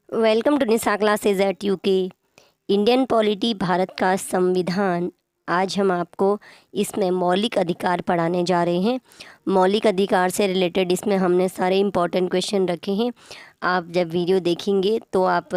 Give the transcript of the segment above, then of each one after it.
Welcome to Nisha classes at UK. Indian polity Bharat का संविधान। आज हम आपको इसमें मौलिक अधिकार पढ़ाने जा रहे हैं। मौलिक अधिकार से रिलेटेड इसमें हमने सारे इम्पोर्टेंट क्वेश्चन रखे हैं। आप जब वीडियो देखेंगे तो आप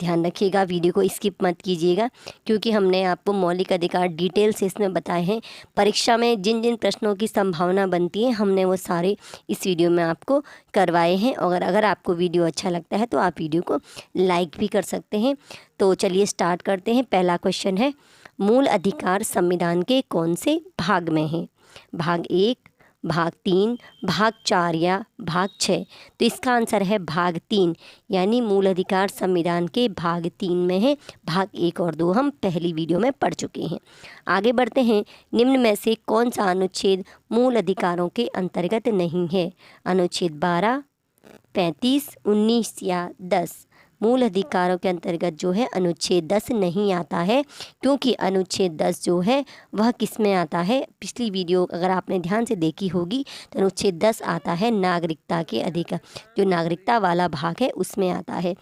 ध्यान रखिएगा, वीडियो को स्किप मत कीजिएगा, क्योंकि हमने आपको मौलिक अधिकार डिटेल से इसमें बताए हैं। परीक्षा में जिन जिन प्रश्नों की संभावना बनती है हमने वो सारे इस वीडियो में आपको करवाए हैं। और अगर आपको वीडियो अच्छा लगता है तो आप वीडियो को लाइक भी कर सकते हैं। तो चलिए स्टार्ट करते हैं। पहला क्वेश्चन है, मूल अधिकार संविधान के कौन से भाग में है? भाग 1, भाग 3, भाग 4 या भाग 6? तो इसका आंसर है भाग 3, यानी मूल अधिकार संविधान के भाग 3 में है। भाग 1 और 2 हम पहली वीडियो में पढ़ चुके हैं। आगे बढ़ते हैं। निम्न में से कौन सा अनुच्छेद मूल अधिकारों के अंतर्गत नहीं है? अनुच्छेद 12, 35, 19 या 10? मूल अधिकारों के अंतर्गत जो है अनुच्छेद 10 नहीं आता है, क्योंकि अनुच्छेद 10 जो है वह किस में आता है? पिछली वीडियो अगर आपने ध्यान से देखी होगी तो अनुच्छेद 10 आता है नागरिकता के अधिकार, जो नागरिकता वाला भाग है उसमें आता है।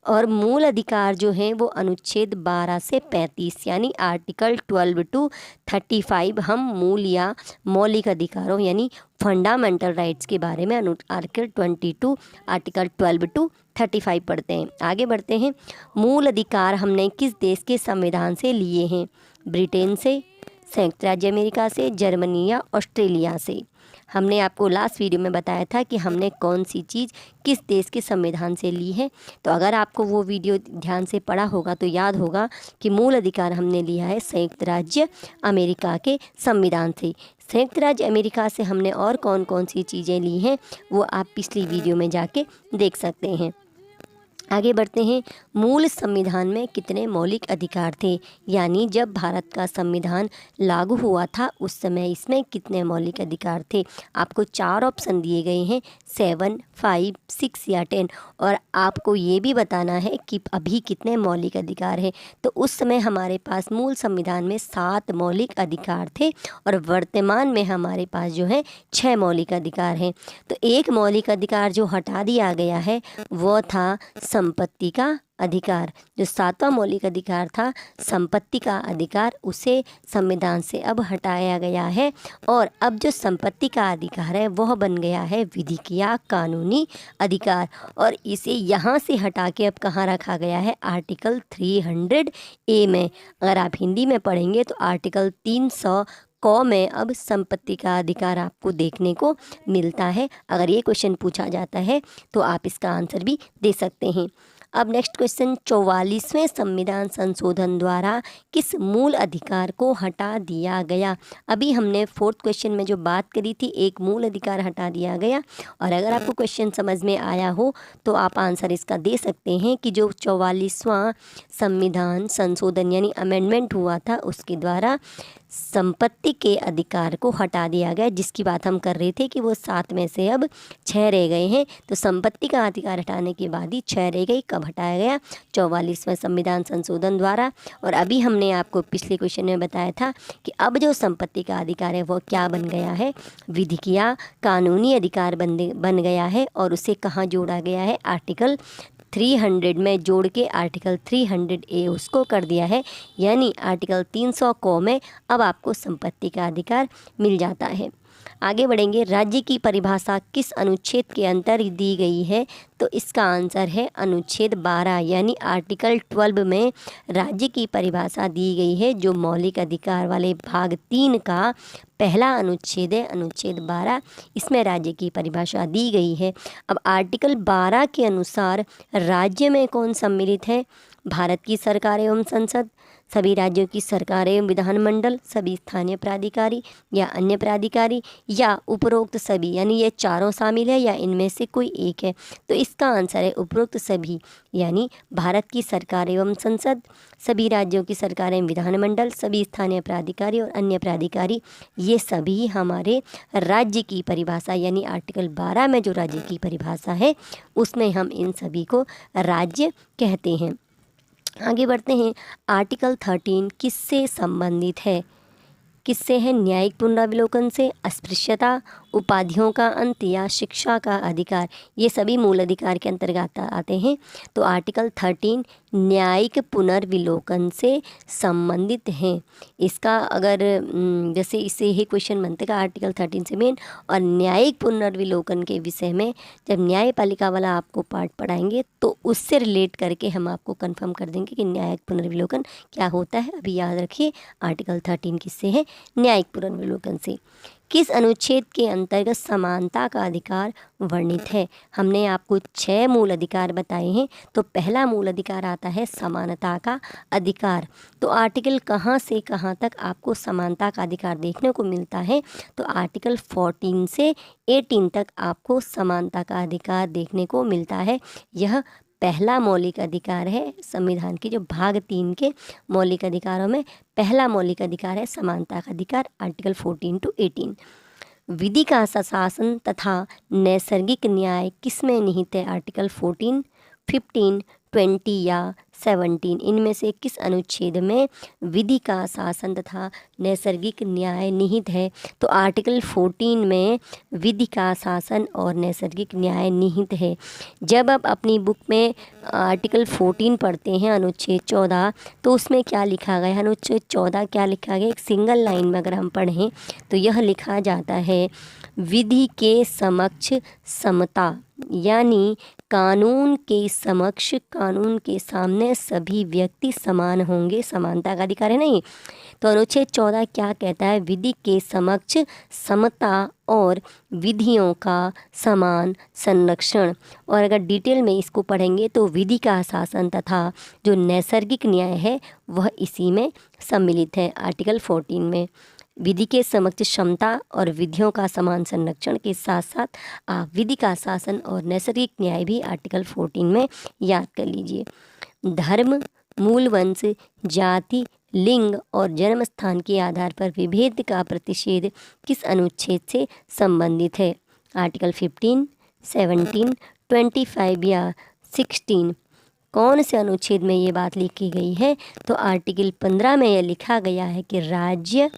और मूल अधिकार जो है वो अनुच्छेद 12 से 35 यानी आर्टिकल 12 टू 35 हम मूल या मौलिक अधिकारों यानी फंडामेंटल राइट्स के बारे में आर्टिकल 22 आर्टिकल 12 टू 35 पढ़ते हैं। आगे बढ़ते हैं। मूल अधिकार हमने किस देश के संविधान से लिए हैं? ब्रिटेन से, संयुक्त राज्य अमेरिका से, जर्मनी या ऑस्ट्रेलिया से? हमने आपको लास्ट वीडियो में बताया था कि हमने कौन सी चीज़ किस देश के संविधान से ली है। तो अगर आपको वो वीडियो ध्यान से पढ़ा होगा तो याद होगा कि मूल अधिकार हमने लिया है संयुक्त राज्य अमेरिका के संविधान से। संयुक्त राज्य अमेरिका से हमने और कौन कौन सी चीज़ें ली हैं वो आप पिछली वीडियो में जाके देख सकते हैं। आगे बढ़ते हैं। मूल संविधान में कितने मौलिक अधिकार थे? यानी जब भारत का संविधान लागू हुआ था उस समय इसमें कितने मौलिक अधिकार थे? आपको 4 ऑप्शन दिए गए हैं, 7, 5, 6 या 10। और आपको ये भी बताना है कि अभी कितने मौलिक अधिकार हैं। तो उस समय हमारे पास मूल संविधान में 7 मौलिक अधिकार थे और वर्तमान में हमारे पास जो है 6 मौलिक अधिकार हैं। तो एक मौलिक अधिकार जो हटा दिया गया है वो था संपत्ति का अधिकार। जो 7वां मौलिक अधिकार था संपत्ति का अधिकार, उसे संविधान से अब हटाया गया है। और अब जो संपत्ति का अधिकार है वह बन गया है विधिक या कानूनी अधिकार। और इसे यहाँ से हटा के अब कहाँ रखा गया है? आर्टिकल 300A में। अगर आप हिंदी में पढ़ेंगे तो आर्टिकल 300 क में अब संपत्ति का अधिकार आपको देखने को मिलता है। अगर ये क्वेश्चन पूछा जाता है तो आप इसका आंसर भी दे सकते हैं। अब नेक्स्ट क्वेश्चन, 44वें संविधान संशोधन द्वारा किस मूल अधिकार को हटा दिया गया? अभी हमने 4th क्वेश्चन में जो बात करी थी, एक मूल अधिकार हटा दिया गया। और अगर आपको क्वेश्चन समझ में आया हो तो आप आंसर इसका दे सकते हैं कि जो 44वां संविधान संशोधन यानी अमेंडमेंट हुआ था उसके द्वारा संपत्ति के अधिकार को हटा दिया गया, जिसकी बात हम कर रहे थे कि वो 7 में से अब 6 रह गए हैं। तो संपत्ति का अधिकार हटाने के बाद ही 6 रह गई। कब हटाया गया? 44वें संविधान संशोधन द्वारा। और अभी हमने आपको पिछले क्वेश्चन में बताया था कि अब जो संपत्ति का अधिकार है वो क्या बन गया है? विधिक या कानूनी अधिकार बन गया है। और उसे कहाँ जोड़ा गया है? आर्टिकल 300 में जोड़ के आर्टिकल 300A उसको कर दिया है, यानी आर्टिकल 300 क में अब आपको संपत्ति का अधिकार मिल जाता है। आगे बढ़ेंगे। राज्य की परिभाषा किस अनुच्छेद के अंतर दी गई है? तो इसका आंसर है अनुच्छेद 12 यानी आर्टिकल 12 में राज्य की परिभाषा दी गई है, जो मौलिक अधिकार वाले भाग 3 का पहला अनुच्छेद है, अनुच्छेद 12। इसमें राज्य की परिभाषा दी गई है। अब आर्टिकल 12 के अनुसार राज्य में कौन सम्मिलित है? भारत की सरकार एवं संसद, सभी राज्यों की सरकार एवं विधानमंडल, सभी स्थानीय प्राधिकारी या अन्य प्राधिकारी, या उपरोक्त सभी, यानी ये चारों शामिल है या इनमें से कोई एक है? तो इसका आंसर है उपरोक्त सभी, यानी भारत की सरकार एवं संसद, सभी राज्यों की सरकार एवं विधानमंडल, सभी स्थानीय प्राधिकारी और अन्य प्राधिकारी, ये सभी हमारे राज्य की परिभाषा यानी आर्टिकल 12 में जो राज्य की परिभाषा है उसमें हम इन सभी को राज्य कहते हैं। आगे बढ़ते हैं। आर्टिकल 13 किससे संबंधित है? किससे है? न्यायिक पुनरावलोकन से, अस्पृश्यता, उपाधियों का अंत या शिक्षा का अधिकार, ये सभी मूल अधिकार के अंतर्गत आते हैं। तो आर्टिकल 13 न्यायिक पुनर्विलोकन से संबंधित हैं। इसका अगर जैसे इससे ही क्वेश्चन बनते का आर्टिकल 13 से मेन, और न्यायिक पुनर्विलोकन के विषय में जब न्यायपालिका वाला आपको पार्ट पढ़ाएंगे तो उससे रिलेट करके हम आपको कंफर्म कर देंगे कि न्यायिक पुनर्विलोकन क्या होता है। अभी याद रखिए आर्टिकल 13 किससे है? न्यायिक पुनर्विलोकन से। किस अनुच्छेद के अंतर्गत समानता का अधिकार वर्णित है? हमने आपको 6 मूल अधिकार बताए हैं। तो पहला मूल अधिकार आता है समानता का अधिकार। तो आर्टिकल कहाँ से कहाँ तक आपको समानता का अधिकार देखने को मिलता है? तो आर्टिकल 14 से 18 तक आपको समानता का अधिकार देखने को मिलता है। यह पहला मौलिक अधिकार है संविधान की, जो भाग 3 के मौलिक अधिकारों में पहला मौलिक अधिकार है समानता का अधिकार, आर्टिकल 14 to 18। विधि का शासन तथा नैसर्गिक न्याय किसमें निहित है? आर्टिकल 14, 15, 20 या 17, इनमें से किस अनुच्छेद में विधि का शासन तथा नैसर्गिक न्याय निहित है? तो आर्टिकल 14 में विधि का शासन और नैसर्गिक न्याय निहित है। जब आप अपनी बुक में आर्टिकल 14 पढ़ते हैं अनुच्छेद 14, तो उसमें क्या लिखा गया है? अनुच्छेद 14 क्या लिखा गया? एक सिंगल लाइन में अगर हम पढ़ें तो यह लिखा जाता है, विधि के समक्ष समता, यानी कानून के समक्ष, कानून के सामने सभी व्यक्ति समान होंगे। समानता का अधिकार है नहीं। तो अनुच्छेद 14 क्या कहता है? विधि के समक्ष समता और विधियों का समान संरक्षण। और अगर डिटेल में इसको पढ़ेंगे तो विधि का शासन तथा जो नैसर्गिक न्याय है वह इसी में सम्मिलित है। आर्टिकल 14 में विधि के समक्ष क्षमता और विधियों का समान संरक्षण के साथ साथ आप विधि का शासन और नैसर्गिक न्याय भी आर्टिकल 14 में याद कर लीजिए। धर्म, मूल वंश, जाति, लिंग और जन्म स्थान के आधार पर विभेद का प्रतिषेध किस अनुच्छेद से संबंधित है? आर्टिकल 15, 17, 25 या 16। कौन से अनुच्छेद में ये बात लिखी गई है? तो आर्टिकल 15 में यह लिखा गया है कि राज्य,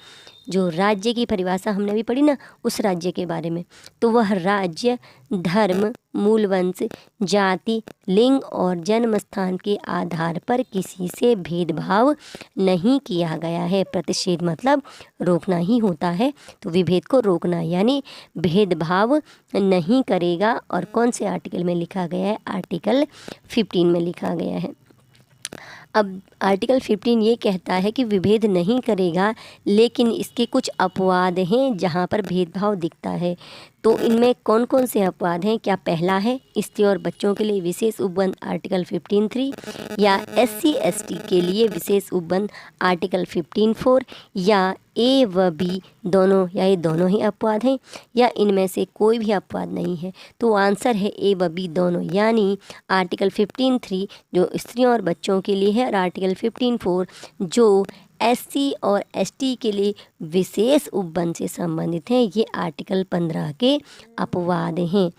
जो राज्य की परिभाषा हमने भी पढ़ी ना उस राज्य के बारे में, तो वह राज्य धर्म, मूल वंश, जाति, लिंग और जन्म स्थान के आधार पर किसी से भेदभाव नहीं किया गया है। प्रतिषेध मतलब रोकना ही होता है, तो विभेद को रोकना यानी भेदभाव नहीं करेगा। और कौन से आर्टिकल में लिखा गया है? आर्टिकल 15 में लिखा गया है। अब आर्टिकल 15 ये कहता है कि विभेद नहीं करेगा, लेकिन इसके कुछ अपवाद हैं जहाँ पर भेदभाव दिखता है। तो इनमें कौन कौन से अपवाद हैं? क्या पहला है स्त्री और बच्चों के लिए विशेष उपबंध आर्टिकल 15(3), या SC ST के लिए विशेष उपबंध आर्टिकल 15(4), या A व B दोनों, या ये दोनों ही अपवाद हैं, या इनमें से कोई भी अपवाद नहीं है? तो आंसर है A व B दोनों, यानी आर्टिकल 15(3) जो स्त्रियों और बच्चों के लिए है और आर्टिकल 15(4) जो SC और ST के लिए विशेष उपबंध से संबंधित हैं। ये आर्टिकल 15 के अपवाद हैं।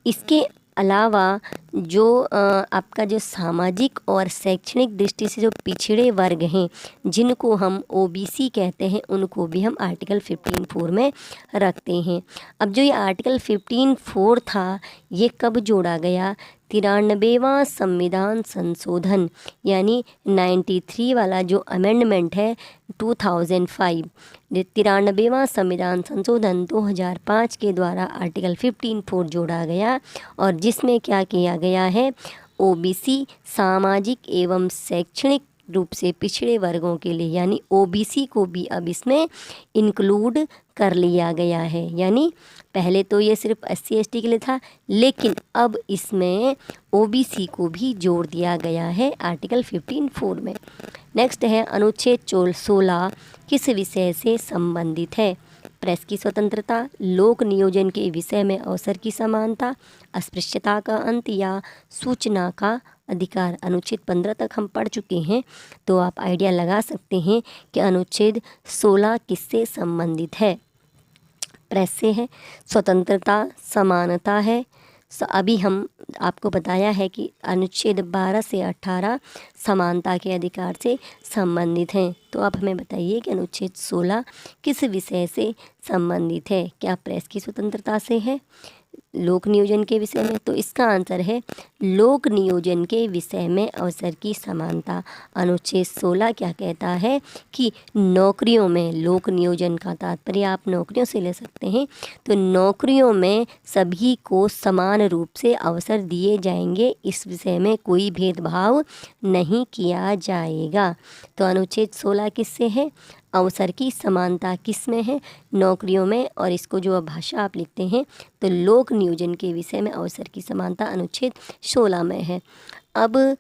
इसके अलावा जो आपका जो सामाजिक और शैक्षणिक दृष्टि से जो पिछड़े वर्ग हैं जिनको हम OBC कहते हैं, उनको भी हम आर्टिकल 15(4) में रखते हैं। अब जो ये आर्टिकल 15(4) था ये कब जोड़ा गया? 93वां संविधान संशोधन यानी 93 वाला जो अमेंडमेंट है 2005, 93वां संविधान संशोधन 2005 के द्वारा आर्टिकल 15(4) जोड़ा गया। और जिसमें क्या किया गया है? OBC सामाजिक एवं शैक्षणिक रूप से पिछड़े वर्गों के लिए यानी OBC को भी अब इसमें इंक्लूड कर लिया गया है। यानी पहले तो ये सिर्फ SC ST के लिए था, लेकिन अब इसमें OBC को भी जोड़ दिया गया है आर्टिकल 15(4) में। नेक्स्ट है अनुच्छेद 16 किस विषय से संबंधित है? प्रेस की स्वतंत्रता, लोक नियोजन के विषय में अवसर की समानता, अस्पृश्यता का अंत या सूचना का अधिकार। अनुच्छेद 15 तक हम पढ़ चुके हैं, तो आप आइडिया लगा सकते हैं कि अनुच्छेद 16 किससे संबंधित है। प्रेस से है, स्वतंत्रता, समानता है, अभी हम आपको बताया है कि अनुच्छेद 12 से 18 समानता के अधिकार से संबंधित हैं। तो आप हमें बताइए कि अनुच्छेद 16 किस विषय से संबंधित है? क्या प्रेस की स्वतंत्रता से है, लोक नियोजन के विषय में? तो इसका आंसर है लोक नियोजन के विषय में अवसर की समानता। अनुच्छेद 16 क्या कहता है कि नौकरियों में, लोक नियोजन का तात्पर्य आप नौकरियों से ले सकते हैं, तो नौकरियों में सभी को समान रूप से अवसर दिए जाएंगे, इस विषय में कोई भेदभाव नहीं किया जाएगा। तो अनुच्छेद 16 किससे है? अवसर की समानता किस में है? नौकरियों में। और इसको जो अब भाषा आप लिखते हैं तो लोक नियोजन के विषय में अवसर की समानता अनुच्छेद 16 में है। अब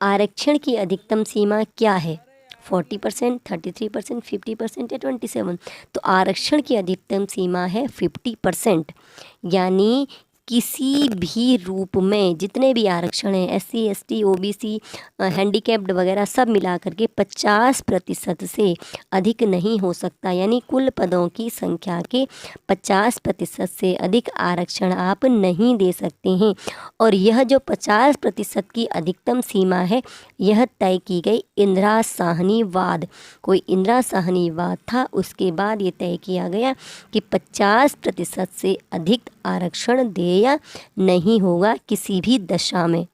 आरक्षण की अधिकतम सीमा क्या है? 40%, 33%, 50% या 27? तो आरक्षण की अधिकतम सीमा है 50%, यानी किसी भी रूप में जितने भी आरक्षण हैं, SC, ST, OBC, हैंडीकैप्ड वगैरह सब मिला करके 50% से अधिक नहीं हो सकता, यानी कुल पदों की संख्या के 50% से अधिक आरक्षण आप नहीं दे सकते हैं। और यह जो 50% की अधिकतम सीमा है, यह तय की गई इंदिरा साहनी वाद, कोई इंदिरा साहनी वाद था, उसके बाद ये तय किया गया कि 50% से अधिक आरक्षण दिया नहीं होगा किसी भी दशा में।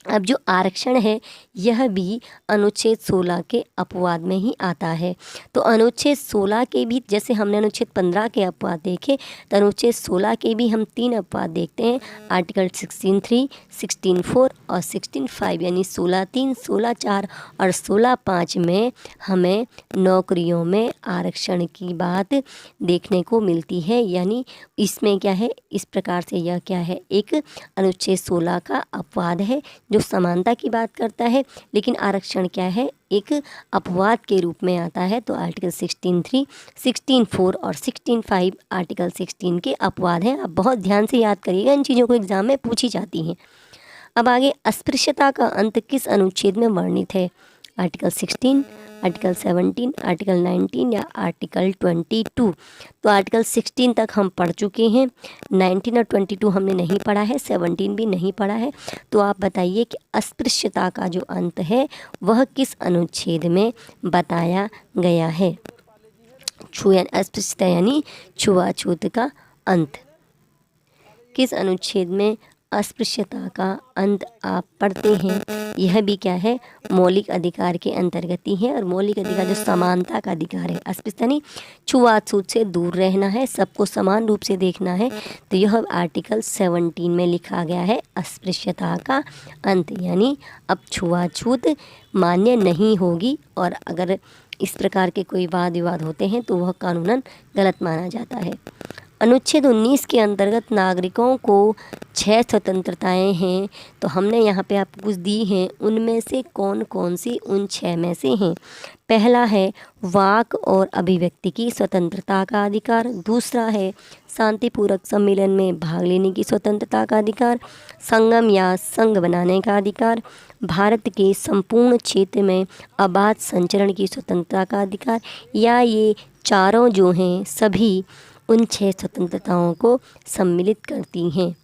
अब जो आरक्षण है यह भी अनुच्छेद 16 के अपवाद में ही आता है। तो अनुच्छेद 16 के भी, जैसे हमने अनुच्छेद 15 के अपवाद देखे, तो अनुच्छेद 16 के भी हम 3 अपवाद देखते हैं। आर्टिकल 16(3), 16(4) और 16(5), यानी 16(3), 16(4) और 16(5) में हमें नौकरियों में आरक्षण की बात देखने को मिलती है। यानी इसमें क्या है, इस प्रकार से यह क्या है, एक अनुच्छेद 16 का अपवाद है जो समानता की बात करता है, लेकिन आरक्षण क्या है, एक अपवाद के रूप में आता है। तो आर्टिकल 16(3), 16(4) और 16(5) आर्टिकल 16 के अपवाद हैं। आप बहुत ध्यान से याद करिएगा, इन चीज़ों को एग्जाम में पूछी जाती हैं। अब आगे, अस्पृश्यता का अंत किस अनुच्छेद में वर्णित है? आर्टिकल 16, आर्टिकल 17, आर्टिकल 19 या आर्टिकल 22? तो आर्टिकल 16 तक हम पढ़ चुके हैं, 19 और 22 हमने नहीं पढ़ा है, 17 भी नहीं पढ़ा है। तो आप बताइए कि अस्पृश्यता का जो अंत है वह किस अनुच्छेद में बताया गया है? अस्पृश्यता यानी छुआछूत का अंत किस अनुच्छेद में अस्पृश्यता का अंत आप पढ़ते हैं? यह भी क्या है, मौलिक अधिकार के अंतर्गत ही है। और मौलिक अधिकार जो समानता का अधिकार है, अस्पृश्यता नहीं, छुआछूत से दूर रहना है, सबको समान रूप से देखना है, तो यह आर्टिकल 17 में लिखा गया है अस्पृश्यता का अंत, यानी अब छुआछूत मान्य नहीं होगी। और अगर इस प्रकार के कोई वाद विवाद होते हैं तो वह कानूनन गलत माना जाता है। अनुच्छेद 19 के अंतर्गत नागरिकों को 6 स्वतंत्रताएं हैं, तो हमने यहाँ पे आपको कुछ दी हैं, उनमें से कौन कौन सी उन 6 में से हैं? पहला है वाक और अभिव्यक्ति की स्वतंत्रता का अधिकार, दूसरा है शांतिपूर्वक सम्मेलन में भाग लेने की स्वतंत्रता का अधिकार, संगम या संघ बनाने का अधिकार, भारत के संपूर्ण क्षेत्र में आबाद संचरण की स्वतंत्रता का अधिकार, या ये चारों जो हैं सभी उन 6 स्वतंत्रताओं को सम्मिलित करती हैं।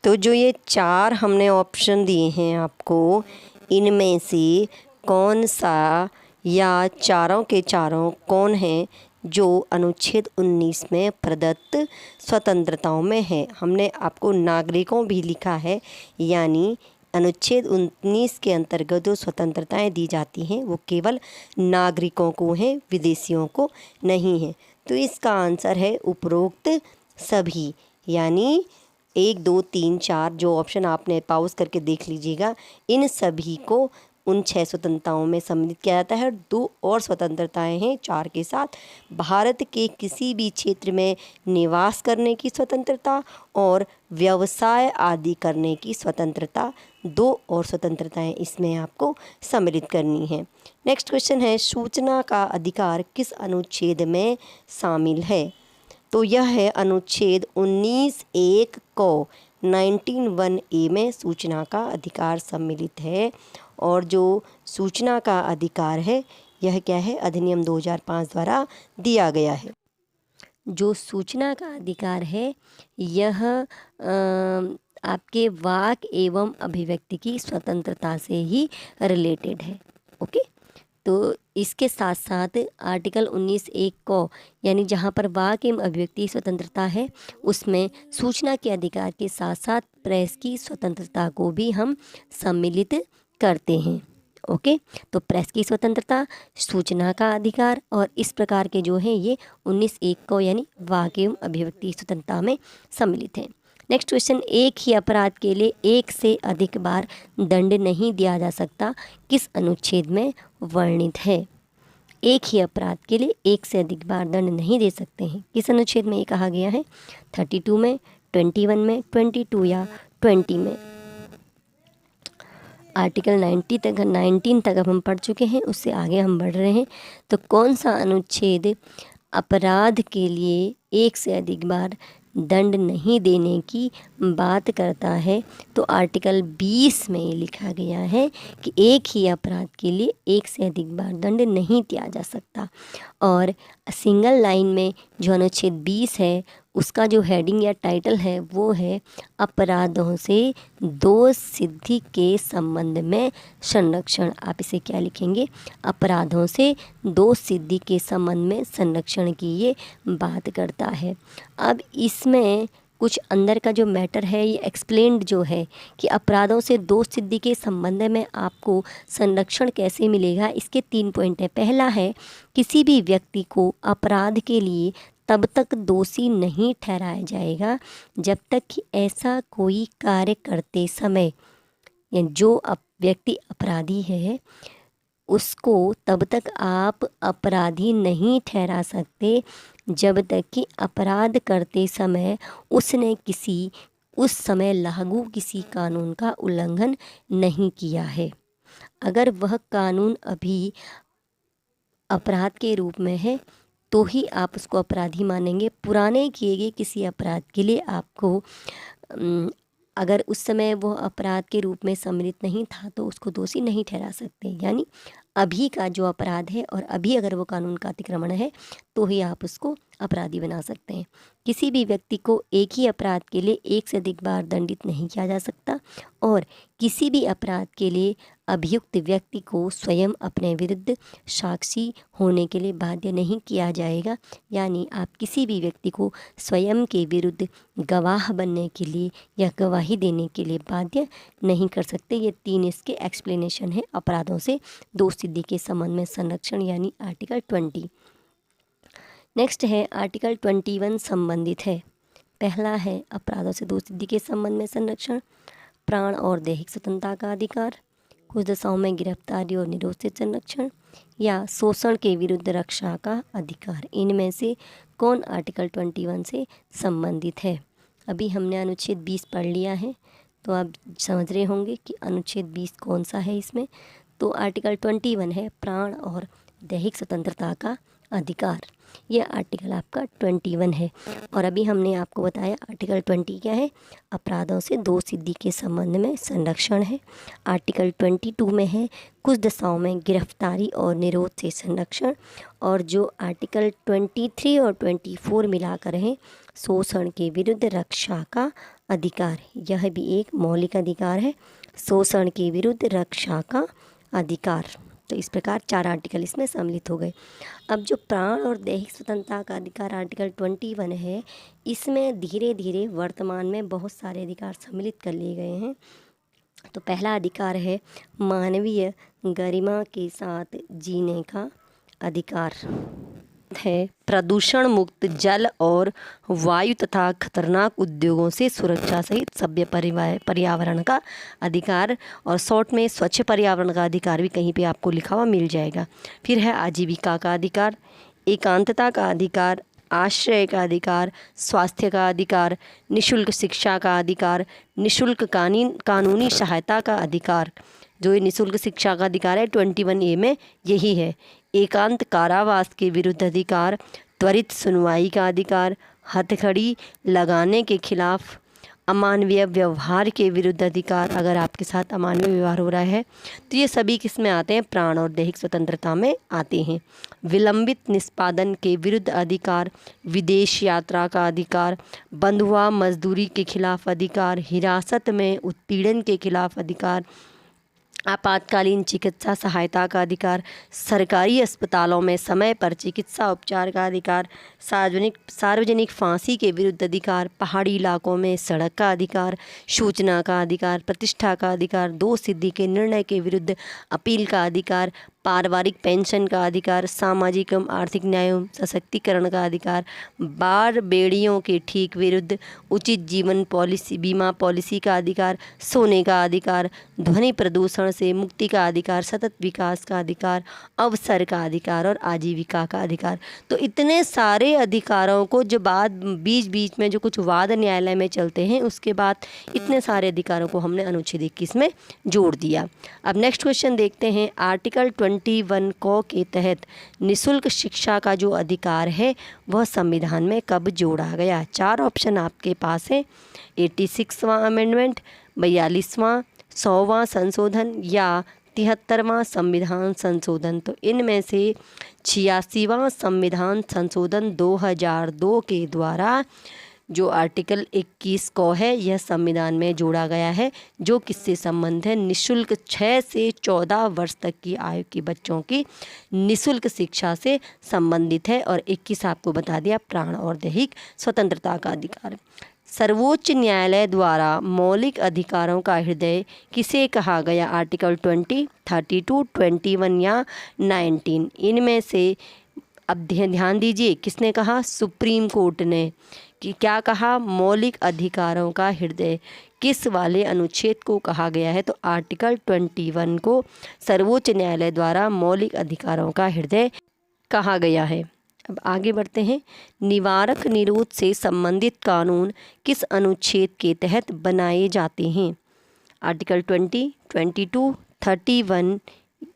तो जो ये 4 हमने ऑप्शन दिए हैं आपको, इनमें से कौन सा या चारों के चारों कौन है जो अनुच्छेद 19 में प्रदत्त स्वतंत्रताओं में है? हमने आपको नागरिकों भी लिखा है, यानी अनुच्छेद 19 के अंतर्गत जो स्वतंत्रताएं दी जाती हैं वो केवल नागरिकों को हैं, विदेशियों को नहीं है। तो इसका आंसर है उपरोक्त सभी, यानी 1, 2, 3, 4 जो ऑप्शन आपने पॉज करके देख लीजिएगा, इन सभी को उन 6 स्वतंत्रताओं में सम्मिलित किया जाता है। 2 और स्वतंत्रताएं हैं 4 के साथ, भारत के किसी भी क्षेत्र में निवास करने की स्वतंत्रता और व्यवसाय आदि करने की स्वतंत्रता, 2 और स्वतंत्रताएं इसमें आपको सम्मिलित करनी है। नेक्स्ट क्वेश्चन है, सूचना का अधिकार किस अनुच्छेद में शामिल है? तो यह है अनुच्छेद 19(1) को 19(1)(a) में सूचना का अधिकार सम्मिलित है। और जो सूचना का अधिकार है यह क्या है, अधिनियम 2005 द्वारा दिया गया है। जो सूचना का अधिकार है यह आपके वाक एवं अभिव्यक्ति की स्वतंत्रता से ही रिलेटेड है। ओके, तो इसके साथ साथ आर्टिकल 19(1) को यानी जहाँ पर वाक एवं अभिव्यक्ति स्वतंत्रता है उसमें सूचना के अधिकार के साथ साथ प्रेस की स्वतंत्रता को भी हम सम्मिलित करते हैं। ओके, तो प्रेस की स्वतंत्रता, सूचना का अधिकार और इस प्रकार के जो हैं ये 19(1) को यानी वाक एवं अभिव्यक्ति स्वतंत्रता में सम्मिलित हैं। नेक्स्ट क्वेश्चन, एक ही अपराध के लिए एक से अधिक बार दंड नहीं दिया जा सकता किस अनुच्छेद में वर्णित है? एक ही अपराध के लिए एक से अधिक बार दंड नहीं दे सकते हैं, किस अनुच्छेद में ये कहा गया है? 32 में, 21 में, 22 या 20 में? आर्टिकल 19 तक अब हम पढ़ चुके हैं, उससे आगे हम बढ़ रहे हैं। तो कौन सा अनुच्छेद अपराध के लिए एक से अधिक बार दंड नहीं देने की बात करता है? तो आर्टिकल 20 में ये लिखा गया है कि एक ही अपराध के लिए एक से अधिक बार दंड नहीं दिया जा सकता। और सिंगल लाइन में जो अनुच्छेद 20 है उसका जो हेडिंग या टाइटल है वो है अपराधों से दोष सिद्धि के संबंध में संरक्षण। आप इसे क्या लिखेंगे? अपराधों से दोष सिद्धि के संबंध में संरक्षण की ये बात करता है। अब इसमें कुछ अंदर का जो मैटर है ये एक्सप्लेन्ड जो है कि अपराधों से दोष सिद्धि के संबंध में आपको संरक्षण कैसे मिलेगा, इसके 3 पॉइंट है। पहला है, किसी भी व्यक्ति को अपराध के लिए तब तक दोषी नहीं ठहराया जाएगा जब तक कि ऐसा कोई कार्य करते समय या जो व्यक्ति अपराधी है उसको तब तक आप अपराधी नहीं ठहरा सकते जब तक कि अपराध करते समय उसने उस समय लागू किसी कानून का उल्लंघन नहीं किया है। अगर वह कानून अभी अपराध के रूप में है तो ही आप उसको अपराधी मानेंगे। पुराने किए गए किसी अपराध के लिए आपको अगर उस समय वो अपराध के रूप में सम्मिलित नहीं था तो उसको दोषी नहीं ठहरा सकते। यानी अभी का जो अपराध है और अभी अगर वो कानून का अतिक्रमण है तो ही आप उसको अपराधी बना सकते हैं। किसी भी व्यक्ति को एक ही अपराध के लिए एक से अधिक बार दंडित नहीं किया जा सकता और किसी भी अपराध के लिए अभियुक्त व्यक्ति को स्वयं अपने विरुद्ध साक्षी होने के लिए बाध्य नहीं किया जाएगा। यानी आप किसी भी व्यक्ति को स्वयं के विरुद्ध गवाह बनने के लिए या गवाही देने के लिए बाध्य नहीं कर सकते। ये 3 इसके एक्सप्लेनेशन है अपराधों से दोष सिद्धि के संबंध में संरक्षण यानी आर्टिकल 20। नेक्स्ट है आर्टिकल 21 संबंधित है। पहला है अपराधों से दोष सिद्धि के संबंध में संरक्षण, प्राण और दैहिक स्वतंत्रता का अधिकार, कुछ दशाओं में गिरफ्तारी और निरोध से संरक्षण या शोषण के विरुद्ध रक्षा का अधिकार। इनमें से कौन आर्टिकल 21 से संबंधित है? अभी हमने अनुच्छेद 20 पढ़ लिया है तो आप समझ रहे होंगे कि अनुच्छेद 20 कौन सा है इसमें। तो आर्टिकल 21 है प्राण और दैहिक स्वतंत्रता का अधिकार। यह आर्टिकल आपका 21 है। और अभी हमने आपको बताया आर्टिकल 20 क्या है, अपराधों से दोष सिद्धि के संबंध में संरक्षण है। आर्टिकल 22 में है कुछ दशाओं में गिरफ्तारी और निरोध से संरक्षण। और जो आर्टिकल 23 और 24 मिलाकर है शोषण के विरुद्ध रक्षा का अधिकार। यह भी एक मौलिक अधिकार है, शोषण के विरुद्ध रक्षा का अधिकार। तो इस प्रकार 4 आर्टिकल इसमें सम्मिलित हो गए। अब जो प्राण और दैहिक स्वतंत्रता का अधिकार आर्टिकल 21 है, इसमें धीरे धीरे वर्तमान में बहुत सारे अधिकार सम्मिलित कर लिए गए हैं। तो पहला अधिकार है मानवीय गरिमा के साथ जीने का अधिकार है, प्रदूषण मुक्त जल और वायु तथा खतरनाक उद्योगों से सुरक्षा सहित सभ्य पर्यावरण का अधिकार। और शॉर्ट में स्वच्छ पर्यावरण का अधिकार भी कहीं पे आपको लिखा हुआ मिल जाएगा। फिर है आजीविका का अधिकार, एकांतता का अधिकार, आश्रय का अधिकार, स्वास्थ्य का अधिकार, निःशुल्क शिक्षा का अधिकार, निःशुल्क कानूनी सहायता का अधिकार। जो ये निःशुल्क शिक्षा का अधिकार है 21A में यही है। एकांत कारावास के विरुद्ध अधिकार, त्वरित सुनवाई का अधिकार, हथकड़ी लगाने के खिलाफ अमानवीय व्यवहार के विरुद्ध अधिकार, अगर आपके साथ अमानवीय व्यवहार हो रहा है तो ये सभी किस में आते हैं, प्राण और दैहिक स्वतंत्रता में आते हैं। विलंबित निष्पादन के विरुद्ध अधिकार, विदेश यात्रा का अधिकार, बंधुआ मजदूरी के खिलाफ अधिकार, हिरासत में उत्पीड़न के खिलाफ अधिकार, आपातकालीन चिकित्सा सहायता का अधिकार, सरकारी अस्पतालों में समय पर चिकित्सा उपचार का अधिकार, सार्वजनिक फांसी के विरुद्ध अधिकार, पहाड़ी इलाकों में सड़क का अधिकार, सूचना का अधिकार, प्रतिष्ठा का अधिकार, दोष सिद्धि के निर्णय के विरुद्ध अपील का अधिकार, पारिवारिक पेंशन का अधिकार, सामाजिक एवं आर्थिक न्याय एवं सशक्तिकरण का अधिकार, बाढ़ बेड़ियों के ठीक विरुद्ध उचित जीवन पॉलिसी बीमा पॉलिसी का अधिकार, सोने का अधिकार, ध्वनि प्रदूषण से मुक्ति का अधिकार, सतत विकास का अधिकार, अवसर का अधिकार और आजीविका का अधिकार। तो इतने सारे अधिकारों को जो बाद बीच बीच में जो कुछ वाद न्यायालय में चलते हैं उसके बाद इतने सारे अधिकारों को हमने अनुच्छेद 21 में जोड़ दिया। अब नेक्स्ट क्वेश्चन देखते हैं। आर्टिकल 21 क के तहत निःशुल्क शिक्षा का जो अधिकार है वह संविधान में कब जोड़ा गया? 4 ऑप्शन आपके पास है। 86वां अमेंडमेंट, 42वां, 100वां संशोधन या 73वां संविधान संशोधन। तो इनमें से 86वां संविधान संशोधन 2002 के द्वारा जो आर्टिकल 21 को है यह संविधान में जोड़ा गया है, जो किससे संबंध है? निःशुल्क 6 से 14 वर्ष तक की आयु के बच्चों की निःशुल्क शिक्षा से संबंधित है। और 21 आपको बता दिया, प्राण और दैहिक स्वतंत्रता का अधिकार। सर्वोच्च न्यायालय द्वारा मौलिक अधिकारों का हृदय किसे कहा गया? आर्टिकल 20, 32, 21 या 19। इनमें से अब ध्यान दीजिए, किसने कहा? सुप्रीम कोर्ट ने। कि क्या कहा? मौलिक अधिकारों का हृदय किस वाले अनुच्छेद को कहा गया है? तो आर्टिकल 21 को सर्वोच्च न्यायालय द्वारा मौलिक अधिकारों का हृदय कहा गया है। अब आगे बढ़ते हैं। निवारक निरोध से संबंधित कानून किस अनुच्छेद के तहत बनाए जाते हैं? आर्टिकल 20, 22, 31,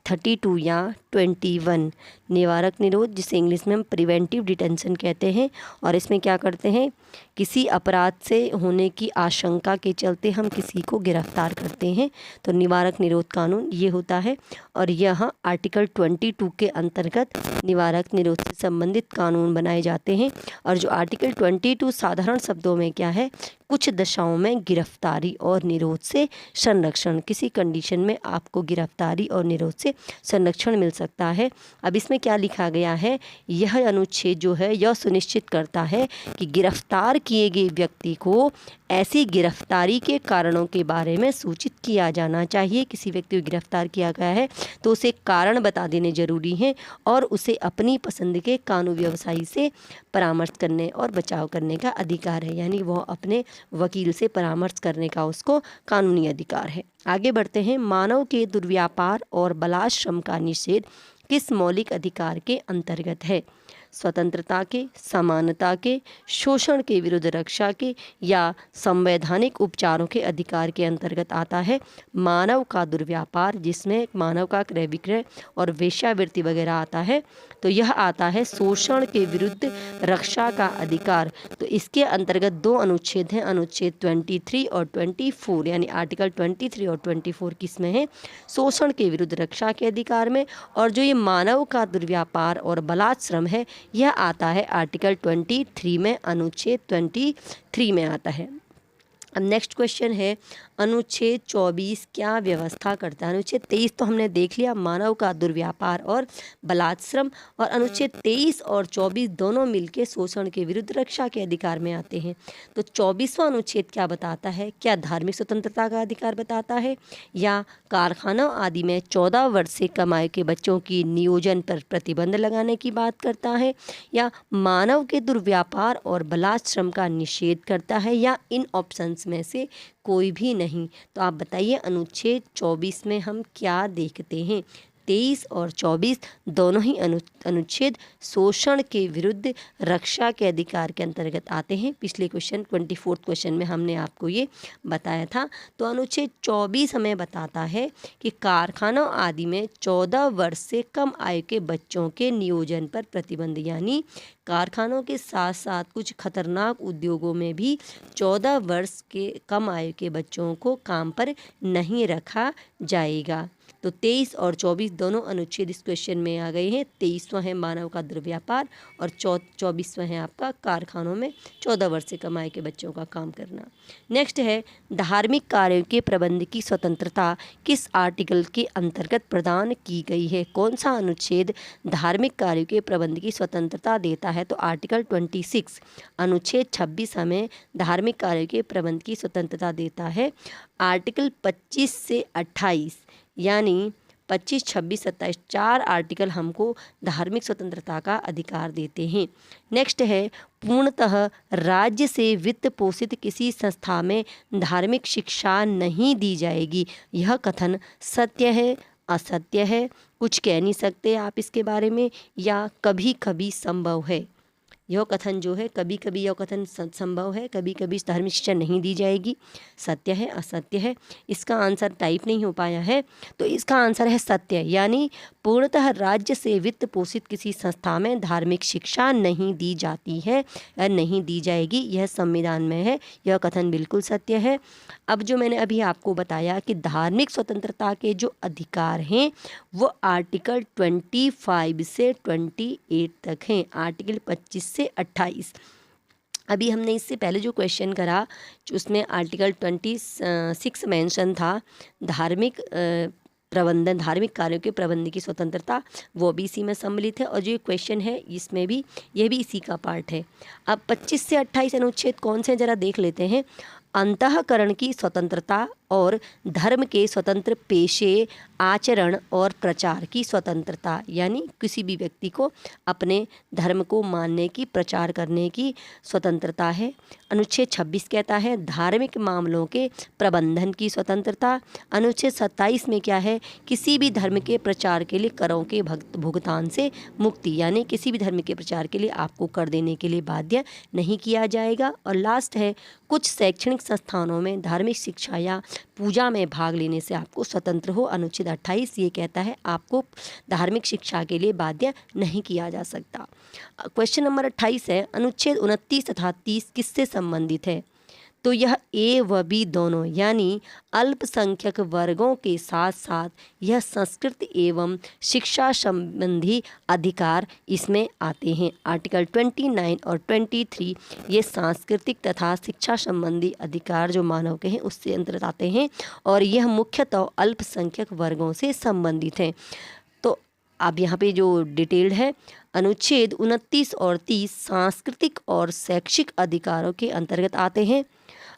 32 या 21। निवारक निरोध, जिसे इंग्लिश में हम प्रिवेंटिव डिटेंशन कहते हैं, और इसमें क्या करते हैं? किसी अपराध से होने की आशंका के चलते हम किसी को गिरफ्तार करते हैं तो निवारक निरोध कानून ये होता है। और यह आर्टिकल 22 के अंतर्गत निवारक निरोध से संबंधित कानून बनाए जाते हैं। और जो आर्टिकल 22 साधारण शब्दों में क्या है? कुछ दशाओं में गिरफ्तारी और निरोध से संरक्षण, किसी कंडीशन में आपको गिरफ्तारी और निरोध से संरक्षण मिल सकता है। अब इसमें क्या लिखा गया है? यह अनुच्छेद जो है यह सुनिश्चित करता है कि गिरफ्तार किए गए व्यक्ति को ऐसी गिरफ्तारी के कारणों के बारे में सूचित किया जाना चाहिए। किसी व्यक्ति को गिरफ्तार किया गया है तो उसे कारण बता देने जरूरी हैं और उसे अपनी पसंद के कानूनी व्यवसायी से परामर्श करने और बचाव करने का अधिकार है, यानी वह अपने वकील से परामर्श करने का उसको कानूनी अधिकार है। आगे बढ़ते हैं। मानव के दुर्व्यापार और बलात्श्रम का निषेध किस मौलिक अधिकार के अंतर्गत है? स्वतंत्रता के, समानता के, शोषण के विरुद्ध रक्षा के या संवैधानिक उपचारों के अधिकार के अंतर्गत आता है। मानव का दुर्व्यापार, जिसमें मानव का क्रय विक्रय और वेश्यावृत्ति वगैरह आता है, तो यह आता है शोषण के विरुद्ध रक्षा का अधिकार। तो इसके अंतर्गत 2 अनुच्छेद हैं, अनुच्छेद 23 और 24, यानी आर्टिकल 23 और 24 किसमें है? शोषण के विरुद्ध रक्षा के अधिकार में। और जो ये मानव का दुर्व्यापार और बलात्श्रम है यह आता है आर्टिकल 23 में, अनुच्छेद 23 में आता है। अब नेक्स्ट क्वेश्चन है, अनुच्छेद 24 क्या व्यवस्था करता है? अनुच्छेद 23 तो हमने देख लिया, मानव का दुर्व्यापार और बलात्श्रम, और अनुच्छेद 23 और 24 दोनों मिलके शोषण के विरुद्ध रक्षा के अधिकार में आते हैं। तो 24वां अनुच्छेद क्या बताता है? क्या धार्मिक स्वतंत्रता का अधिकार बताता है, या कारखानों आदि में 14 वर्ष से कम आयु के बच्चों की नियोजन पर प्रतिबंध लगाने की बात करता है, या मानव के दुर्व्यापार और बलात्श्रम का निषेध करता है, या इन ऑप्शंस में से कोई भी नहीं? तो आप बताइए अनुच्छेद 24 में हम क्या देखते हैं? 23 और 24 दोनों ही अनुच्छेद शोषण के विरुद्ध रक्षा के अधिकार के अंतर्गत आते हैं। पिछले क्वेश्चन 24 क्वेश्चन में हमने आपको ये बताया था। तो अनुच्छेद 24 हमें बताता है कि कारखानों आदि में 14 वर्ष से कम आयु के बच्चों के नियोजन पर प्रतिबंध, यानी कारखानों के साथ साथ कुछ खतरनाक उद्योगों में भी 14 वर्ष के कम आयु के बच्चों को काम पर नहीं रखा जाएगा। तो 23 और 24 दोनों अनुच्छेद इस क्वेश्चन में आ गए हैं। 23वां है मानव का दुर्व्यापार और 24वां है आपका कारखानों में 14 वर्ष से कम आयु के बच्चों का काम करना। नेक्स्ट है धार्मिक कार्यों के प्रबंध की स्वतंत्रता किस आर्टिकल के अंतर्गत प्रदान की गई है? कौन सा अनुच्छेद धार्मिक कार्यों के प्रबंध की स्वतंत्रता देता है? तो आर्टिकल 26 अनुच्छेद 26 हमें धार्मिक कार्यों के प्रबंध की स्वतंत्रता देता है। आर्टिकल 25 से 28 यानी 25, 26, 27 4 आर्टिकल हमको धार्मिक स्वतंत्रता का अधिकार देते हैं। नेक्स्ट है पूर्णतः राज्य से वित्त पोषित किसी संस्था में धार्मिक शिक्षा नहीं दी जाएगी। यह कथन सत्य है, असत्य है, कुछ कह नहीं सकते आप इसके बारे में, या कभी कभी संभव है? यह कथन जो है कभी कभी यह कथन संभव है, कभी कभी धार्मिक शिक्षा नहीं दी जाएगी। सत्य है, असत्य है? इसका आंसर टाइप नहीं हो पाया है, तो इसका आंसर है सत्य, यानी पूर्णतः राज्य से वित्त पोषित किसी संस्था में धार्मिक शिक्षा नहीं दी जाती है या नहीं दी जाएगी, यह संविधान में है। यह कथन बिल्कुल सत्य है। अब जो मैंने अभी आपको बताया कि धार्मिक स्वतंत्रता के जो अधिकार हैं वो आर्टिकल 25 से 28 तक हैं, आर्टिकल 25 से 28। अभी हमने इससे पहले जो क्वेश्चन करा उसमें आर्टिकल 26 मेंशन था धार्मिक प्रबंधन, धार्मिक कार्यों के प्रबंध की स्वतंत्रता, वो भी इसी में सम्मिलित है। और जो क्वेश्चन है इसमें भी यह भी इसी का पार्ट है। अब 25 से 28 अनुच्छेद कौन से जरा देख लेते हैं। अंतःकरण की स्वतंत्रता और धर्म के स्वतंत्र पेशे, आचरण और प्रचार की स्वतंत्रता, यानी किसी भी व्यक्ति को अपने धर्म को मानने की, प्रचार करने की स्वतंत्रता है। अनुच्छेद 26 कहता है धार्मिक मामलों के प्रबंधन की स्वतंत्रता। अनुच्छेद 27 में क्या है? किसी भी धर्म के प्रचार के लिए करों के भुगतान से मुक्ति, यानी किसी भी धर्म के प्रचार के लिए आपको कर देने के लिए बाध्य नहीं किया जाएगा। और लास्ट है कुछ शैक्षणिक संस्थानों में धार्मिक शिक्षा या पूजा में भाग लेने से आपको स्वतंत्र हो। अनुच्छेद 28 ये कहता है आपको धार्मिक शिक्षा के लिए बाध्य नहीं किया जा सकता। क्वेश्चन नंबर 28 है अनुच्छेद 29 तथा 30 किससे संबंधित है? तो यह ए व बी दोनों यानी अल्पसंख्यक वर्गों के साथ साथ यह संस्कृत एवं शिक्षा संबंधी अधिकार इसमें आते हैं। आर्टिकल 29 और 23 ये सांस्कृतिक तथा शिक्षा संबंधी अधिकार जो मानव के हैं उससे अंतर्गत आते हैं और यह मुख्यतः अल्पसंख्यक वर्गों से संबंधित हैं। तो अब यहाँ पे जो डिटेल्ड है अनुच्छेद 29 और 30 सांस्कृतिक और शैक्षिक अधिकारों के अंतर्गत आते हैं।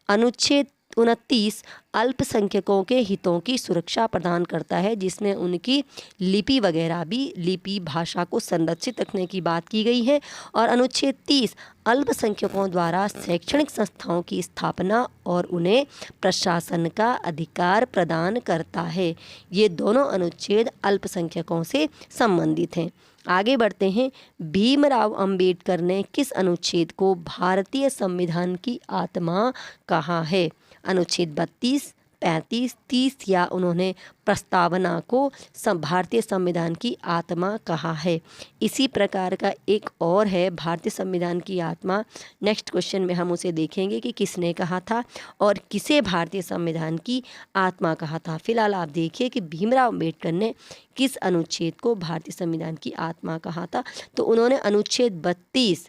अनुच्छेद 29 अल्पसंख्यकों के हितों की सुरक्षा प्रदान करता है, जिसमें उनकी लिपि वगैरह भी, लिपि भाषा को संरक्षित रखने की बात की गई है। और अनुच्छेद 30 अल्पसंख्यकों द्वारा शैक्षणिक संस्थाओं की स्थापना और उन्हें प्रशासन का अधिकार प्रदान करता है। ये दोनों अनुच्छेद अल्पसंख्यकों से संबंधित हैं। आगे बढ़ते हैं। भीमराव अंबेडकर ने किस अनुच्छेद को भारतीय संविधान की आत्मा कहा है? अनुच्छेद 32, 35, 30 या उन्होंने प्रस्तावना को भारतीय संविधान की आत्मा कहा है। इसी प्रकार का एक और है भारतीय संविधान की आत्मा। नेक्स्ट क्वेश्चन में हम उसे देखेंगे कि किसने कहा था और किसे भारतीय संविधान की आत्मा कहा था। फिलहाल आप देखिए कि भीमराव अंबेडकर ने किस अनुच्छेद को भारतीय संविधान की आत्मा कहा था। तो उन्होंने अनुच्छेद 32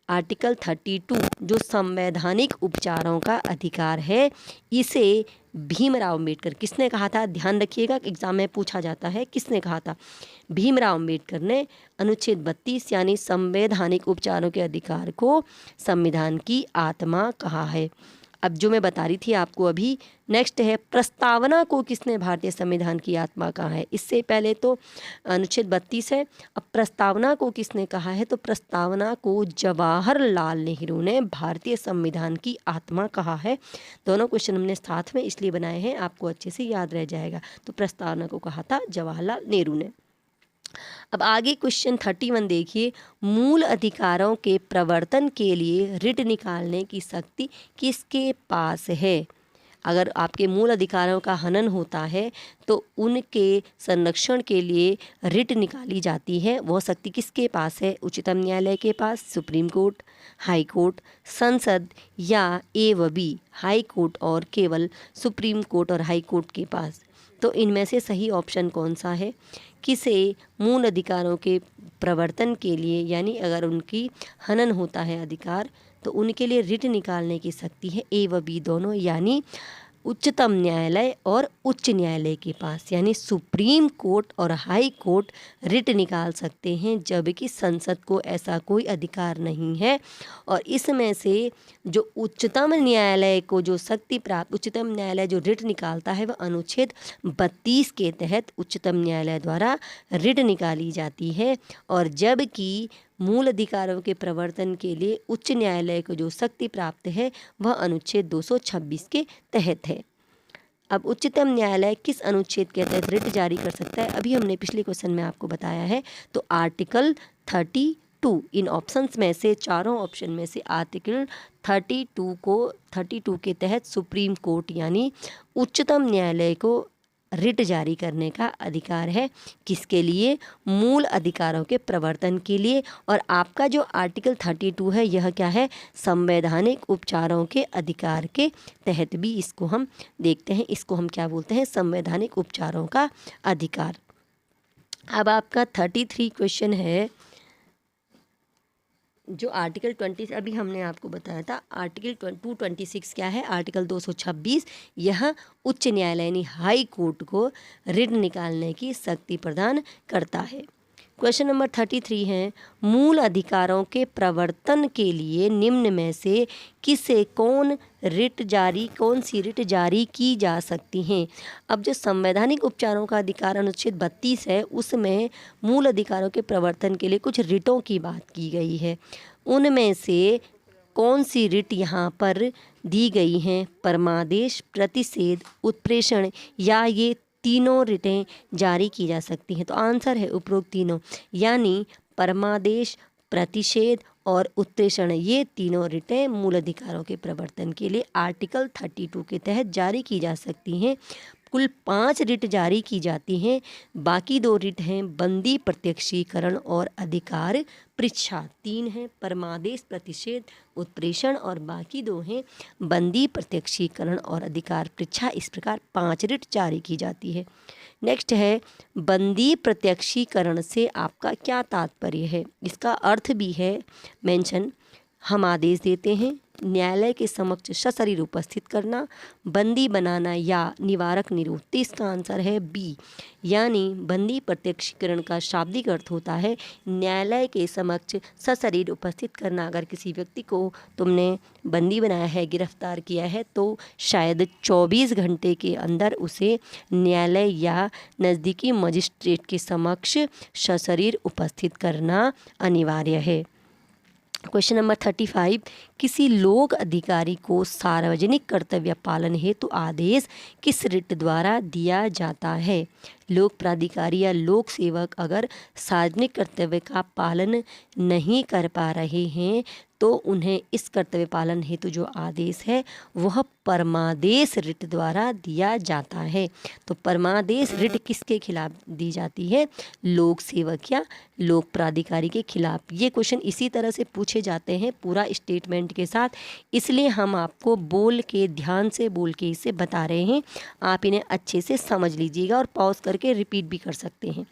आर्टिकल 32 जो संवैधानिक उपचारों का अधिकार है, इसे भीमराव अंबेडकर किसने कहा था? ध्यान रखिएगा एग्जाम में पूछा जाता है किसने कहा था। भीमराव अंबेडकर ने अनुच्छेद 32 यानी संवैधानिक उपचारों के अधिकार को संविधान की आत्मा कहा है। अब जो मैं बता रही थी आपको अभी, नेक्स्ट है प्रस्तावना को किसने भारतीय संविधान की आत्मा कहा है। इससे पहले तो अनुच्छेद 32 है, अब प्रस्तावना को किसने कहा है, तो प्रस्तावना को जवाहरलाल नेहरू ने भारतीय संविधान की आत्मा कहा है। दोनों क्वेश्चन हमने साथ में इसलिए बनाए हैं, आपको अच्छे से याद रह जाएगा। तो प्रस्तावना को कहा था जवाहरलाल नेहरू ने। अब आगे क्वेश्चन 31 देखिए, मूल अधिकारों के प्रवर्तन के लिए रिट निकालने की शक्ति किसके पास है। अगर आपके मूल अधिकारों का हनन होता है तो उनके संरक्षण के लिए रिट निकाली जाती है, वह शक्ति किसके पास है, उच्चतम न्यायालय के पास, सुप्रीम कोर्ट, हाई कोर्ट, संसद या ए व बी, हाई कोर्ट और केवल सुप्रीम कोर्ट और हाई कोर्ट के पास। तो इनमें से सही ऑप्शन कौन सा है, किसे मूल अधिकारों के प्रवर्तन के लिए, यानी अगर उनकी हनन होता है अधिकार तो उनके लिए रिट निकालने की शक्ति है ए व बी दोनों, यानी उच्चतम न्यायालय और उच्च न्यायालय के पास, यानी सुप्रीम कोर्ट और हाई कोर्ट रिट निकाल सकते हैं, जबकि संसद को ऐसा कोई अधिकार नहीं है। और इसमें से जो उच्चतम न्यायालय को जो शक्ति प्राप्त, उच्चतम न्यायालय जो रिट निकालता है वह अनुच्छेद 32 के तहत उच्चतम न्यायालय द्वारा रिट निकाली जाती है, और जबकि मूल अधिकारों के प्रवर्तन के लिए उच्च न्यायालय को जो शक्ति प्राप्त है वह अनुच्छेद 226 के तहत है। अब उच्चतम न्यायालय किस अनुच्छेद के तहत रिट जारी कर सकता है, अभी हमने पिछले क्वेश्चन में आपको बताया है। तो आर्टिकल 32, इन ऑप्शंस में से, चारों ऑप्शन में से आर्टिकल 32 के तहत सुप्रीम कोर्ट यानी उच्चतम न्यायालय को रिट जारी करने का अधिकार है, किसके लिए, मूल अधिकारों के प्रवर्तन के लिए। और आपका जो आर्टिकल 32 है यह क्या है, संवैधानिक उपचारों के अधिकार के तहत भी इसको हम देखते हैं, इसको हम क्या बोलते हैं, संवैधानिक उपचारों का अधिकार। अब आपका 33 क्वेश्चन है, जो आर्टिकल 20 अभी हमने आपको बताया था, आर्टिकल 226 क्या है, आर्टिकल 226 यह उच्च न्यायालय यानी हाई कोर्ट को रिट निकालने की शक्ति प्रदान करता है। क्वेश्चन नंबर 33 है, मूल अधिकारों के प्रवर्तन के लिए निम्न में से किसे कौन सी रिट जारी की जा सकती हैं। अब जो संवैधानिक उपचारों का अधिकार अनुच्छेद 32 है उसमें मूल अधिकारों के प्रवर्तन के लिए कुछ रिटों की बात की गई है, उनमें से कौन सी रिट यहाँ पर दी गई हैं, परमादेश, प्रतिषेध, उत्प्रेषण या ये तीनों रिटें जारी की जा सकती हैं। तो आंसर है उपरोक्त तीनों, यानी परमादेश, प्रतिषेध और उत्प्रेषण, ये तीनों रिटें मूल अधिकारों के प्रवर्तन के लिए आर्टिकल 32 के तहत जारी की जा सकती हैं। कुल 5 रिट जारी की जाती हैं, बाकी 2 रिट हैं बंदी प्रत्यक्षीकरण और अधिकार पृच्छा। 3 हैं परमादेश, प्रतिषेध, उत्प्रेषण और बाकी 2 हैं बंदी प्रत्यक्षीकरण और अधिकार पृच्छा। इस प्रकार 5 रिट जारी की जाती है। नेक्स्ट है, बंदी प्रत्यक्षीकरण से आपका क्या तात्पर्य है, इसका अर्थ भी है मेंशन, हम आदेश देते हैं, न्यायालय के समक्ष सशरीर उपस्थित करना, बंदी बनाना या निवारक निरोध। तो इसका आंसर है बी, यानी बंदी प्रत्यक्षीकरण का शाब्दिक अर्थ होता है न्यायालय के समक्ष सशरीर उपस्थित करना। अगर किसी व्यक्ति को तुमने बंदी बनाया है, गिरफ्तार किया है, तो शायद 24 घंटे के अंदर उसे न्यायालय या नज़दीकी मजिस्ट्रेट के समक्ष सशरीर उपस्थित करना अनिवार्य है। क्वेश्चन नंबर 35, किसी लोक अधिकारी को सार्वजनिक कर्तव्य पालन हेतु आदेश किस रिट द्वारा दिया जाता है। लोक प्राधिकारी या लोक सेवक अगर सार्वजनिक कर्तव्य का पालन नहीं कर पा रहे हैं तो उन्हें इस कर्तव्य पालन हेतु जो आदेश है वह परमादेश रिट द्वारा दिया जाता है। तो परमादेश रिट किसके खिलाफ दी जाती है, लोक सेवक या लोक प्राधिकारी के खिलाफ। ये क्वेश्चन इसी तरह से पूछे जाते हैं पूरा स्टेटमेंट के साथ, इसलिए हम आपको बोल के, ध्यान से बोल के इसे बता रहे हैं, आप इन्हें अच्छे से समझ लीजिएगा और पॉज करके रिपीट भी कर सकते हैं।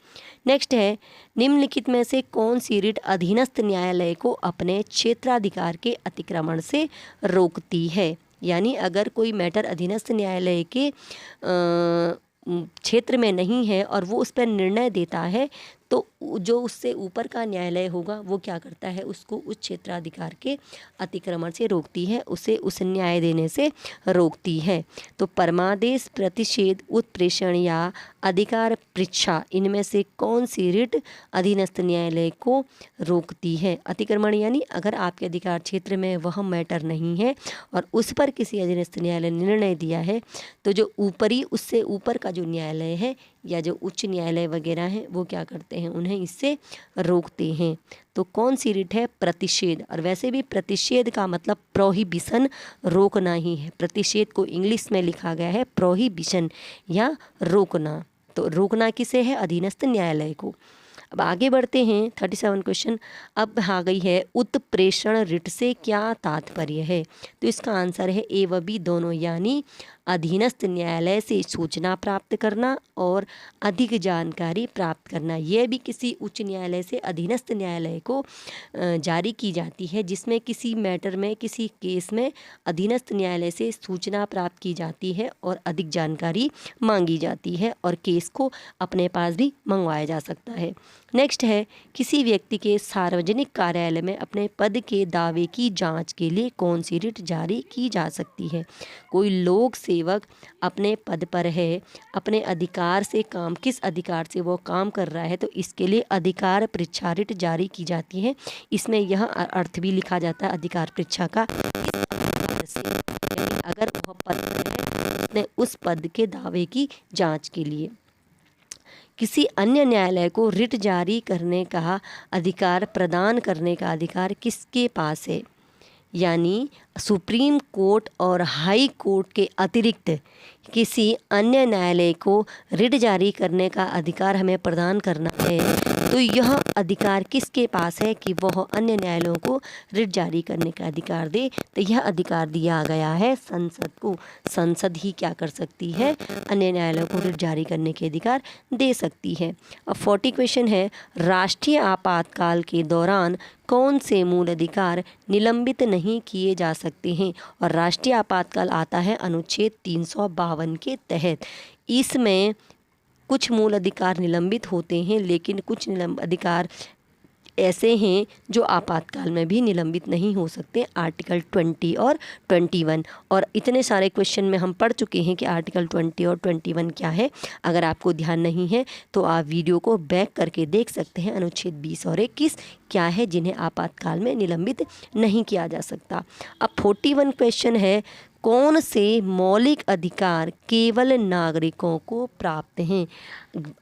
नेक्स्ट है, निम्नलिखित में से कौन सी रिट अधीनस्थ न्यायालय को अपने क्षेत्राधिकार के अतिक्रमण से रोकती है। यानी अगर कोई मैटर अधीनस्थ न्यायालय के क्षेत्र में नहीं है और वो उस पर निर्णय देता है तो जो उससे ऊपर का न्यायालय होगा वो क्या करता है, उसको उस क्षेत्राधिकार के अतिक्रमण से रोकती है, उसे उस न्याय देने से रोकती है। तो परमादेश, प्रतिषेध, उत्प्रेषण या अधिकार परीक्षा, इनमें से कौन सी रिट अधीनस्थ न्यायालय को रोकती है? अतिक्रमण यानी अगर आपके अधिकार क्षेत्र में वह मैटर नहीं है और उस पर किसी अधीनस्थ न्यायालय ने निर्णय दिया है, तो जो ऊपरी, उससे ऊपर का जो न्यायालय है या जो उच्च न्यायालय वगैरह हैं वो क्या करते हैं, उन्हें इससे रोकते हैं। तो कौन सी रिट है? प्रतिषेध। और वैसे भी प्रतिषेध का मतलब प्रोहिबिशन, रोकना ही है। प्रतिषेध को इंग्लिश में लिखा गया है प्रोहिबिशन या रोकना। तो रोकना किसे है? अधीनस्थ न्यायालय को। अब आगे बढ़ते हैं 37 क्वेश्चन। अब आ गई है उत्प्रेषण रिट से क्या तात्पर्य है? तो इसका आंसर है ए व बी दोनों, यानी अधीनस्थ न्यायालय से सूचना प्राप्त करना और अधिक जानकारी प्राप्त करना। यह भी किसी उच्च न्यायालय से अधीनस्थ न्यायालय को जारी की जाती है, जिसमें किसी मैटर में, किसी केस में अधीनस्थ न्यायालय से सूचना प्राप्त की जाती है और अधिक जानकारी मांगी जाती है और केस को अपने पास भी मंगवाया जा सकता है। नेक्स्ट है, किसी व्यक्ति के सार्वजनिक कार्यालय में अपने पद के दावे की जांच के लिए कौन सी रिट जारी की जा सकती है? कोई लोक सेवक अपने पद पर है, अपने अधिकार से काम, किस अधिकार से वो काम कर रहा है, तो इसके लिए अधिकार परीक्षा रिट जारी की जाती है। इसमें यह अर्थ भी लिखा जाता है अधिकार परीक्षा का, किस अधिकार से, यानी अगर वह पद पर है अपने उस पद के दावे की जांच के लिए। किसी अन्य न्यायालय को रिट जारी करने का अधिकार, प्रदान करने का अधिकार किसके पास है? यानी सुप्रीम कोर्ट और हाई कोर्ट के अतिरिक्त किसी अन्य न्यायालय को रिट जारी करने का अधिकार हमें प्रदान करना है, तो यह अधिकार किसके पास है कि वह अन्य न्यायालयों को रिट जारी करने का अधिकार दे? तो यह अधिकार दिया गया है संसद को। संसद ही क्या कर सकती है? अन्य न्यायालयों को रिट जारी करने के अधिकार दे सकती है। अब 40 क्वेश्चन है, राष्ट्रीय आपातकाल के दौरान कौन से मूल अधिकार निलंबित नहीं किए जा सकते हैं? और राष्ट्रीय आपातकाल आता है अनुच्छेद 352 के तहत। इसमें कुछ मूल अधिकार निलंबित होते हैं, लेकिन कुछ अधिकार ऐसे हैं जो आपातकाल में भी निलंबित नहीं हो सकते। आर्टिकल 20 और 21, और इतने सारे क्वेश्चन में हम पढ़ चुके हैं कि आर्टिकल 20 और 21 क्या है। अगर आपको ध्यान नहीं है तो आप वीडियो को बैक करके देख सकते हैं। अनुच्छेद 20 और 21 क्या है जिन्हें आपातकाल में निलंबित नहीं किया जा सकता। अब 41 क्वेश्चन है, कौन से मौलिक अधिकार केवल नागरिकों को प्राप्त हैं?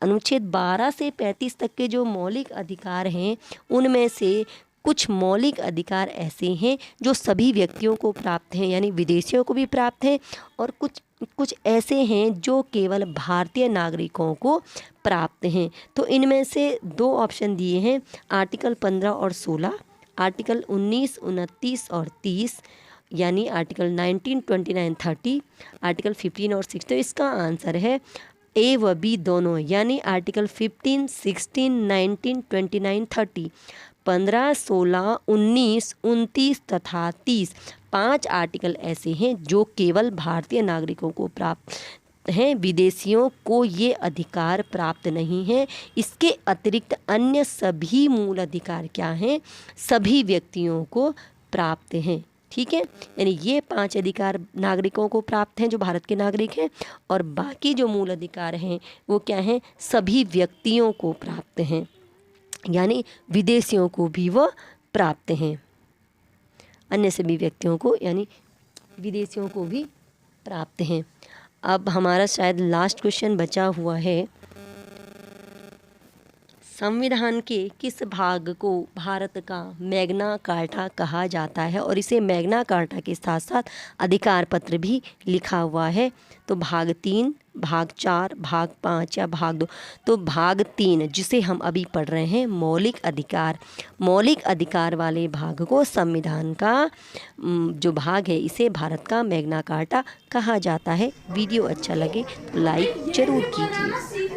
अनुच्छेद 12 से 35 तक के जो मौलिक अधिकार हैं उनमें से कुछ मौलिक अधिकार ऐसे हैं जो सभी व्यक्तियों को प्राप्त हैं, यानी विदेशियों को भी प्राप्त हैं, और कुछ ऐसे हैं जो केवल भारतीय नागरिकों को प्राप्त हैं। तो इनमें से दो ऑप्शन दिए हैं, आर्टिकल 15 और 16, आर्टिकल 19, 29 और 30, यानी आर्टिकल 19, 29, 30, आर्टिकल 15 और 6। तो इसका आंसर है ए व बी दोनों, यानी आर्टिकल 15, 16, 19, 29, 30, 15, 16, 19, 29 तथा 30, 5 आर्टिकल ऐसे हैं जो केवल भारतीय नागरिकों को प्राप्त हैं, विदेशियों को ये अधिकार प्राप्त नहीं है। इसके अतिरिक्त अन्य सभी मूल अधिकार क्या हैं? सभी व्यक्तियों को प्राप्त हैं। ठीक है, यानी ये 5 अधिकार नागरिकों को प्राप्त हैं जो भारत के नागरिक हैं, और बाकी जो मूल अधिकार हैं वो क्या हैं? सभी व्यक्तियों को प्राप्त हैं, यानी विदेशियों को भी वह प्राप्त हैं। अन्य सभी व्यक्तियों को यानी विदेशियों को भी प्राप्त हैं। अब हमारा शायद लास्ट क्वेश्चन बचा हुआ है, संविधान के किस भाग को भारत का मैग्ना कार्टा कहा जाता है? और इसे मैग्ना कार्टा के साथ साथ अधिकार पत्र भी लिखा हुआ है। तो भाग 3, भाग 4, भाग 5 या भाग 2? तो भाग 3 जिसे हम अभी पढ़ रहे हैं, मौलिक अधिकार, मौलिक अधिकार वाले भाग को संविधान का जो भाग है इसे भारत का मैग्ना कार्टा कहा जाता है। वीडियो अच्छा लगे तो लाइक जरूर कीजिए।